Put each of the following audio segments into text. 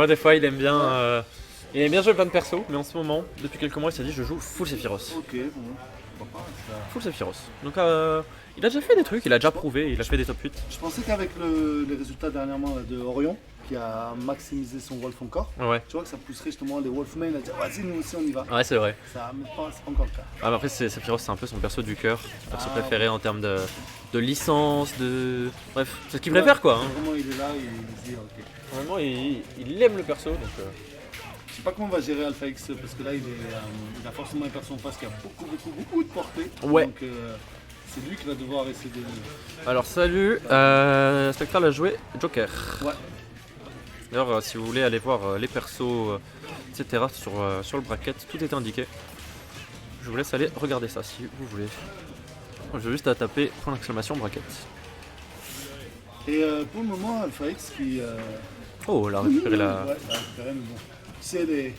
Ouais, des fois, il aime bien jouer plein de persos, mais en ce moment, depuis quelques mois, il s'est dit je joue full Sephiroth. Ok, bon, pourquoi pas. Full Sephiroth. Donc, il a déjà fait des trucs, il a déjà prouvé, il a fait des top 8. Je pensais qu'avec les résultats dernièrement là, de Orion, qui a maximisé son Wolf encore, Ouais, tu vois que ça pousserait justement les Wolfmen à dire vas-y, nous aussi on y va. ouais, c'est vrai. Ça, mais c'est pas encore le cas. Ah, mais après, Sephiroth, c'est un peu son perso du cœur, son perso Ah, préféré en termes de licence, de. Bref, c'est ce qu'il Ouais, préfère quoi. Hein. Vraiment, il est là, il se dit ok. Vraiment, il aime le perso, donc. Je sais pas comment on va gérer Alpha X parce que là il a forcément un perso en face qui a beaucoup de portée. Ouais. Donc c'est lui qui va devoir essayer de. Alors, salut, Spectral a joué Joker. Ouais. D'ailleurs, si vous voulez aller voir les persos, etc. sur le bracket, tout est indiqué. Je vous laisse aller regarder ça si vous voulez. Je vais juste à taper point d'exclamation bracket. Et pour le moment Alpha X qui. Oh, elle a récupéré la. Ouais, il a récupéré, mais bon. Tu sais, les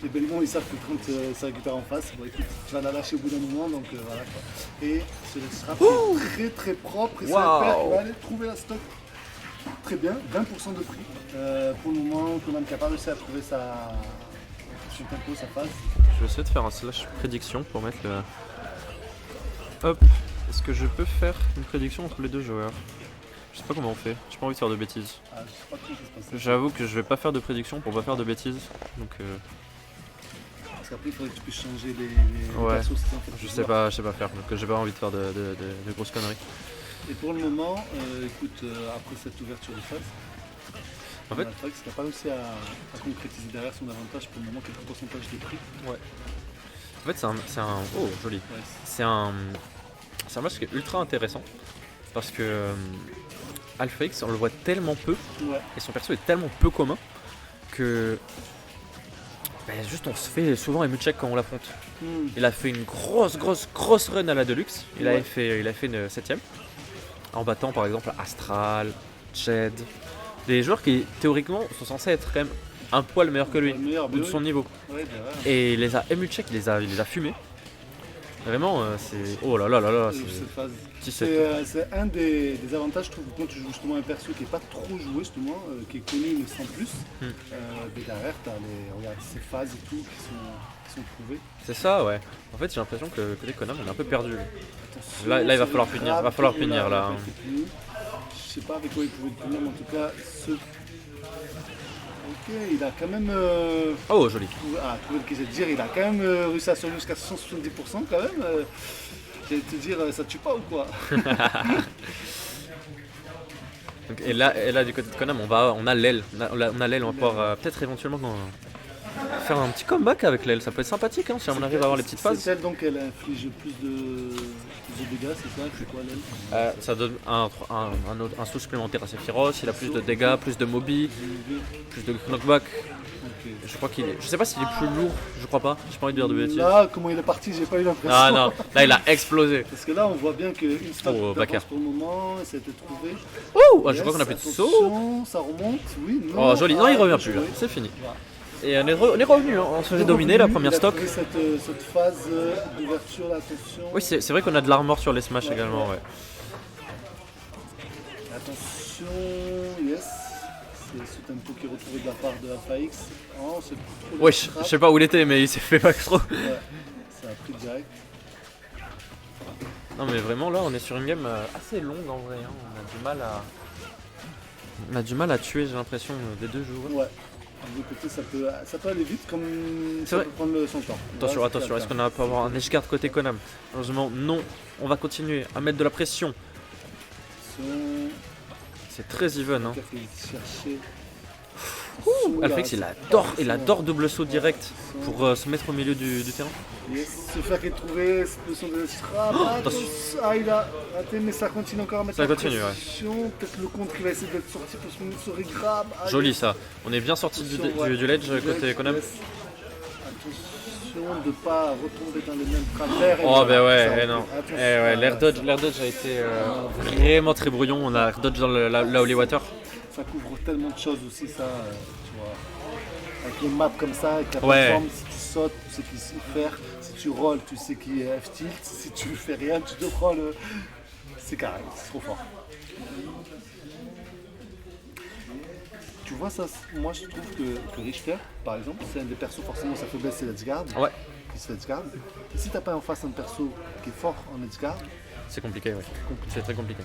Belmont ils savent que quand ça récupère en face, bon écoute, tu vas la lâcher au bout d'un moment, donc voilà quoi. Et ce sera très très propre et c'est Wow. le père qui va aller trouver la stock. Très bien, 20% de prix. Pour le moment, Konami qui n'a pas réussi à trouver son tempo, sa phase. Je vais essayer de faire un slash prédiction pour mettre le. Hop. Est-ce que je peux faire une prédiction entre les deux joueurs? Je sais pas comment on fait, j'ai pas envie de faire de bêtises. Ah, je sais pas trop ce qui se passe. J'avoue que je vais pas faire de prédiction pour pas faire de bêtises. Donc Parce qu'après, il faudrait que tu puisses changer les Ouais. persos, c'est ça, en fait, je sais pas faire, donc j'ai pas envie de faire de grosses conneries. Et pour le moment, écoute, après cette ouverture de phase, En fait, Alpha X n'a pas réussi à concrétiser derrière son avantage pour le moment, quelques pourcentages de prix. en fait c'est un. Oh joli. Ouais, C'est un match qui est ultra intéressant parce que Alpha X on le voit tellement peu ouais. et son perso est tellement peu commun que juste on se fait souvent ému check quand on l'affronte. Il a fait une grosse run à la Deluxe, il avait fait une 7ème en battant par exemple Astral, Jed, des joueurs qui théoriquement sont censés être quand même un poil meilleurs que lui, Le meilleur, ou de son niveau. Ouais, bah ouais. Et il les a ému check, il les a fumés. Vraiment, c'est. Oh là là là là, Cette phase. 17. C'est un des avantages, je trouve, quand tu joues justement un perso qui n'est pas trop joué, justement, qui est connu mais sans plus. Mais derrière, tu as ces phases et tout qui sont trouvées. C'est ça, ouais. En fait, j'ai l'impression que côté Konami, on est un peu perdu. Attention, Là, il va c'est falloir le punir, grab va falloir qui est punir, là, hein. Je sais pas avec quoi il pouvait le punir, mais en tout cas, Ok, il a quand même. Oh, joli. Trouvé le qu'il dire, il a quand même réussi à survivre jusqu'à 170% quand même. J'allais te dire, ça tue pas ou quoi? Donc, et là, du côté de Konami, on a l'aile. On a l'aile, on va pouvoir peut-être éventuellement faire un petit comeback avec l'aile. Ça peut être sympathique hein, si on arrive à avoir les petites phases. C'est elle donc elle inflige plus de dégâts, c'est ça? C'est quoi l'aile? Ça donne un saut supplémentaire à Sephiroth, il a plus de dégâts, plus de mobi, plus de knockback. Ok. Je crois je sais pas s'il est plus lourd, je crois pas, j'ai pas envie de dire de bêtises. Là, comment il est parti, j'ai pas eu l'impression. Ah non, là il a explosé. Parce que là, on voit bien qu'une stock backer. pour le moment, ça a été trouvé. Oh, je crois qu'on a plus de saut. Attention, ça remonte, oui, non. Oh joli, non il revient bien plus, là. joué. C'est fini. Voilà. Et on est revenu, hein. On se faisait dominer la première Il a stock. trouvé cette phase d'ouverture, là, attention. Oui, c'est vrai qu'on a de l'armor sur les smash également, ouais. Attention, yes. C'est ce tempo qui est retrouvé de la part de Alpha X. Oh, c'est trop Ouais, je sais pas où il était, mais il s'est fait pas trop. Ouais, ça a pris direct. Non, mais vraiment là, on est sur une game assez longue en vrai. Hein. On a du mal à tuer, j'ai l'impression, des deux joueurs. Ouais. De côté, ça peut aller vite comme ça vrai. peut prendre son temps. Attention, Voilà, attention, c'est est-ce qu'on va pas avoir un edgeguard côté Konami? Heureusement, non. On va continuer à mettre de la pression. C'est très even. Hein. Chercher. Alpha il adore double saut direct pour se mettre au milieu du terrain. Yes. Se faire retrouver cette position de strap. Il a raté, mais ça continue encore à mettre Ça la continue, pression. Peut-être le contre qui va essayer d'être sorti pour se regrab. Joli ça. On est bien sorti du ledge côté Konami. Attention de ne pas retomber dans les mêmes travers. Oh bah ouais, non. Attention. L'air dodge a été vraiment très brouillon. On a air dodge dans la Holy Water. Ça couvre tellement de choses aussi, ça, tu vois. Avec les maps comme ça, avec la Ouais. plateforme, si tu sautes, tu sais qui sait faire. Si tu rolls, tu sais qui est F-tilt. Si tu fais rien, tu te prends le. C'est carré, c'est trop fort. Tu vois vois, ça, moi je trouve que Richter, par exemple, c'est un des persos, forcément sa faiblesse c'est l'edgeguard. Ouais. Qui se fait edgeguard. Et si t'as pas en face un perso qui est fort en edgeguard, c'est compliqué, ouais. C'est très compliqué.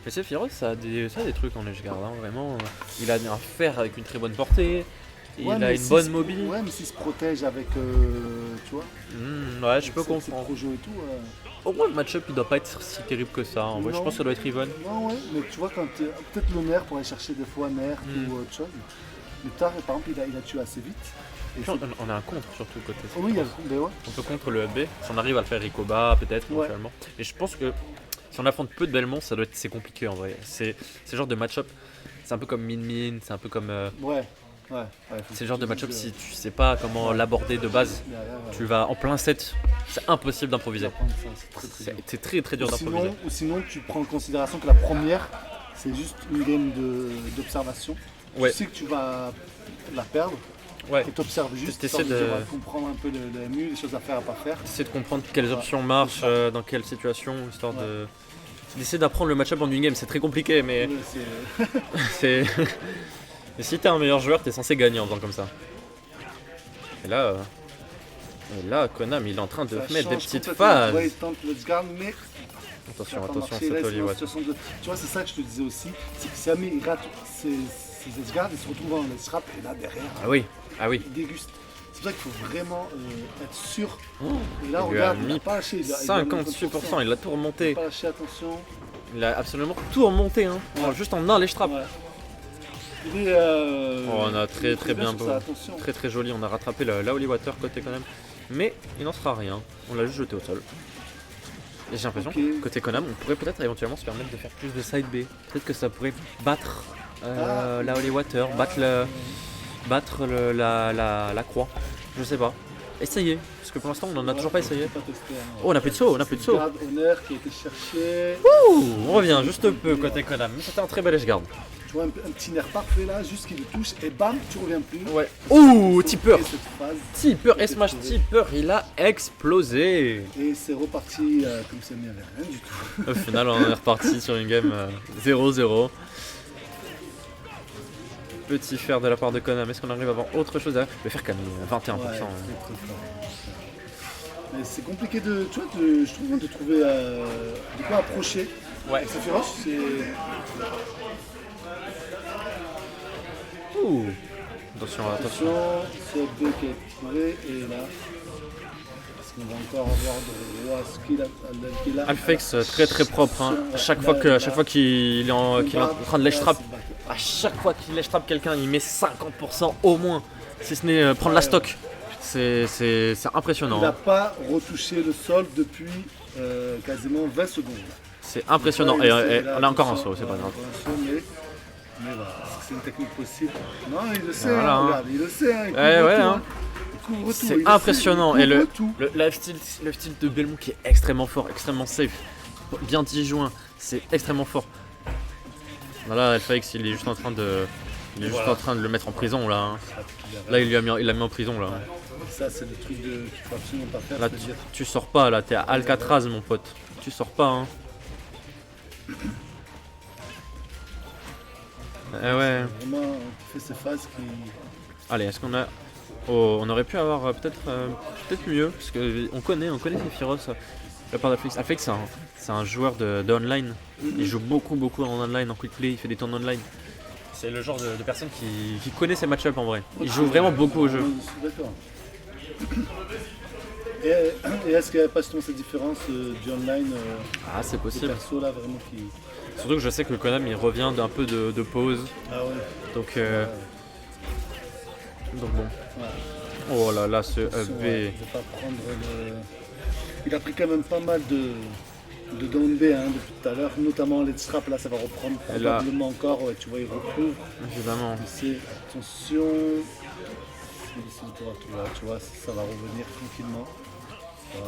Mais Sephiroth, ça a des trucs en edgeguard, hein, vraiment. Il a un fer avec une très bonne portée. Il a une bonne mobile. Ouais, mais s'il se protège avec, tu vois. Ouais, je peux comprendre. Projo et tout. Au moins, le match-up, il doit pas être si terrible que ça. En vrai, je pense que ça doit être even. Non, ouais, mais tu vois, quand peut-être le nerf pour aller chercher des fois nerf ou autre chose. Mais tard, par exemple, il a tué assez vite. Et puis on a un contre surtout côté. Oui, il y a le contre, ouais. On peut contre le B. Si on arrive à le faire Rikoba, peut-être éventuellement. Et je pense que si on affronte peu de Belmont, c'est compliqué en vrai. C'est le genre de match-up. C'est un peu comme Min, c'est un peu comme. Ouais, c'est le genre de match-up, si tu sais pas comment l'aborder de base, tu vas en plein set, c'est impossible d'improviser. C'est très très dur d'improviser. Ou sinon, tu prends en considération que la première, c'est juste une game d'observation. Ouais. Tu sais que tu vas la perdre. Ouais. Et tu observes juste, tu vas comprendre un peu le MU, les choses à faire, à pas faire. Essayer de comprendre quelles options marchent, dans quelle situation, histoire d'essayer d'apprendre le match-up en une game. C'est très compliqué, mais c'est... Et si t'es un meilleur joueur, t'es censé gagner en faisant comme ça. Et là, Konam, il est en train de mettre des petites phases. Ouais, il tente le guard, mais... Attention, c'est Oliwat. Tu vois, c'est ça que je te disais aussi. C'est que si Ami il rate ses guards, il se retrouve en let's rap et là derrière, oui. Il déguste. C'est pour ça qu'il faut vraiment être sûr. Et là, regarde, il a pas lâché. 58%, il a tout remonté. Il a pas lâché, attention. Il a absolument tout remonté, hein. Juste en un, les straps. On a très bien beau. Très joli, on a rattrapé la Holy Water côté Konam. Mais il n'en sera rien, on l'a juste jeté au sol. Et j'ai l'impression que côté Konam, on pourrait peut-être éventuellement se permettre de faire plus de side B. Peut-être que ça pourrait battre la Holy Water, battre la croix. Je sais pas. Essayez, parce que pour l'instant on n'en a toujours pas essayé. Oh, on a plus de saut, on a plus de saut. On revient juste peu côté Konam, mais c'était un très bel edgeguard. Tu vois un petit nerf parfait là, juste qu'il le touche et bam, tu reviens plus. Ouais. Ouh, Tipper. Tipper, S-Smash Tipper, il a explosé. Et c'est reparti comme ça, il n'y avait rien du tout. Au final, on est reparti sur une game 0-0. Petit fer de la part de Konam, est-ce qu'on arrive à avoir autre chose à... Le fer quand même 21%. Ouais, mais c'est compliqué de, tu vois, je trouve de trouver de quoi approcher. Ouais. C'est féroce, c'est... Ouh. Attention. C'est deux qui est trouvé et là, est-ce qu'on va encore avoir de roi skill à Alphex très propre, hein. À chaque fois qu'il est en train de ledge trap, à chaque fois qu'il ledge trap quelqu'un, il met 50% au moins, si ce n'est prendre la stock. C'est impressionnant. Il n'a pas retouché le sol depuis quasiment 20 secondes. C'est impressionnant. Et on a encore un saut, c'est pas grave. Mais voilà, c'est une technique possible. Non, il le sait, voilà, regarde, il le sait. Il couvre tout. C'est impressionnant. Et le style de Belmont qui est extrêmement fort, extrêmement safe, bien disjoint, c'est extrêmement fort. Voilà, Alphax, il est juste en train de le mettre en prison là. Hein. Là, il l'a mis en prison là. Ouais. Ça, c'est le truc qu'il faut absolument pas faire. Là, tu sors pas là, t'es à Alcatraz, mon pote. Tu sors pas, hein. Ouais. Vraiment, on fait ces phases qui... Allez, est-ce qu'on a... Oh, on aurait pu avoir peut-être mieux, parce qu'on connaît Sephiroth, la part d'Alphex. Alphex, c'est un joueur de online. Il joue beaucoup en online, en quick play, il fait des tournois online. C'est le genre de personne qui connaît ses match-up en vrai. Il joue vraiment beaucoup au jeu. D'accord. Et est-ce qu'il n'y a pas justement cette différence du online c'est possible. Perso, là, vraiment, qui... Surtout que je sais que Konam il revient d'un peu de pause. Ah ouais. Donc bon. Ouais. Oh là, ce EB. Je vais pas prendre le... Il a pris quand même pas mal de down B depuis tout à l'heure, notamment les straps, là ça va reprendre probablement encore, ouais, tu vois, il recouvre. Évidemment. Attention. Tu vois, ça va revenir tranquillement.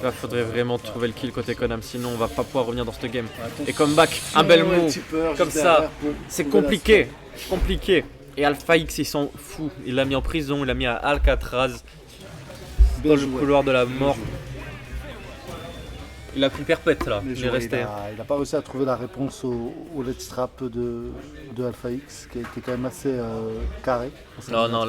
Là, il faudrait vraiment trouver le kill côté Konam, sinon on va pas pouvoir revenir dans cette game. Et comeback, un bel move, comme ça, c'est compliqué. Et Alpha X, ils sont fous. Il l'a mis en prison, il l'a mis à Alcatraz, dans le couloir de la mort. Il a pris perpète là, Mais il est resté. il n'a pas réussi à trouver la réponse au LED strap de Alpha X, qui est quand même assez carré. Non, non,